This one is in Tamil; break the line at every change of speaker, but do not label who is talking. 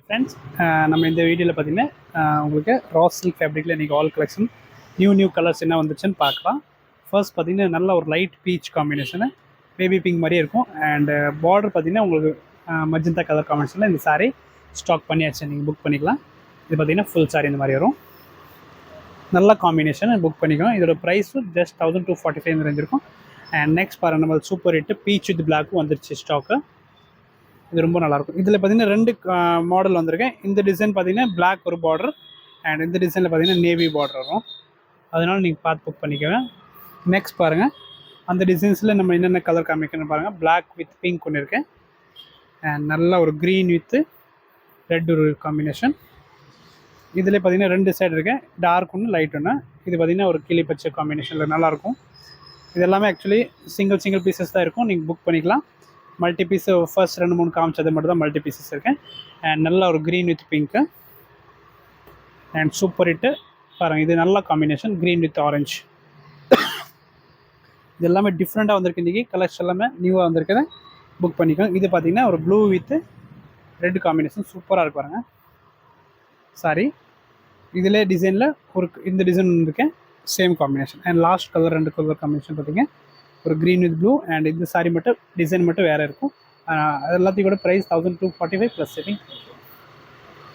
ஃப்ரெண்ட்ஸ், நம்ம இந்த வீடியோவில் பார்த்தீங்கன்னா உங்களுக்கு ராஸ் சில்க் ஃபேப்ரிக்கில் இன்றைக்கி ஆல் கலெக்ஷன் நியூ கலர்ஸ் என்ன வந்துச்சுன்னு பார்க்கலாம். ஃபர்ஸ்ட் பார்த்தீங்கன்னா நல்ல ஒரு light beach combination, baby pink மாதிரியே இருக்கும். அண்டு பார்டர் பார்த்தீங்கன்னா உங்களுக்கு மஜந்தா கலர் காம்பினேஷனில் இந்த சாரீ ஸ்டாக் பண்ணியாச்சு, நீங்கள் புக் பண்ணிக்கலாம். இது பார்த்தீங்கன்னா ஃபுல் சாரீ இந்த மாதிரி வரும். நல்ல காம்பினேஷன், புக் பண்ணிக்கலாம். இதோட ப்ரைஸும் ஜஸ்ட் 1245 இருந்திருக்கும். அண்ட் நெக்ஸ்ட் பாருங்கள், நம்ம சூப்பர் ஹிட்டு பீச் வித் பிளாக்கும் வந்துருச்சு ஸ்டாக்கு. இது ரொம்ப நல்லாயிருக்கும். இதில் பார்த்தீங்கன்னா ரெண்டு மாடல் வந்திருக்கேன். இந்த டிசைன் பார்த்தீங்கன்னா பிளாக் ஒரு பார்டர், அண்ட் இந்த டிசைனில் பார்த்தீங்கன்னா நேவி பார்டர் வரும். அதனால் நீங்கள் பார்த்து புக் பண்ணிக்குவேன். நெக்ஸ்ட் பாருங்கள், அந்த டிசைன்ஸில் நம்ம என்னென்ன கலர் காமிக்கணும்னு பாருங்கள். பிளாக் வித் பிங்க் ஒன்று இருக்கேன், அண்ட் நல்ல ஒரு க்ரீன் வித் ரெட் ஒரு காம்பினேஷன். இதில் பார்த்தீங்கன்னா ரெண்டு சைடு இருக்கேன், டார்க் ஒன்று லைட் ஒன்று. இது பார்த்தீங்கன்னா ஒரு கிளி பச்சை காம்பினேஷனில் நல்லாயிருக்கும். இது எல்லாமே ஆக்சுவலி சிங்கிள் பீசஸ் தான் இருக்கும், நீங்கள் புக் பண்ணிக்கலாம். மல்டி பீஸு ஃபர்ஸ்ட் 2-3 காமிச்சது மட்டும் தான் மல்டி பீசஸ் இருக்கேன். அண்ட் நல்ல ஒரு green with pink and super hit பாருங்கள். இது நல்ல காம்பினேஷன், க்ரீன் வித் ஆரஞ்சு. இது எல்லாமே டிஃப்ரெண்ட்டாக வந்திருக்கு. இன்றைக்கி கலர்ஸ் எல்லாமே நியூவாக வந்திருக்குது, புக் பண்ணிக்கோங்க. இது பார்த்திங்கன்னா ஒரு ப்ளூ வித் ரெட் காம்பினேஷன் சூப்பராக இருக்கு பாருங்கள் சாரி. இதில் டிசைனில் ஒரு இந்த டிசைன் இருக்கேன், same combination. And last colour ரெண்டு கலர் காம்பினேஷன் பார்த்திங்க, ஒரு க்ரீன் வித் ப்ளூ. அண்ட் இந்த சாரி மட்டும் டிசைன் மட்டும் வேறு இருக்கும். அது எல்லாத்தையும் கூட ப்ரைஸ் 1245 ப்ளஸ் ஷிப்பிங்.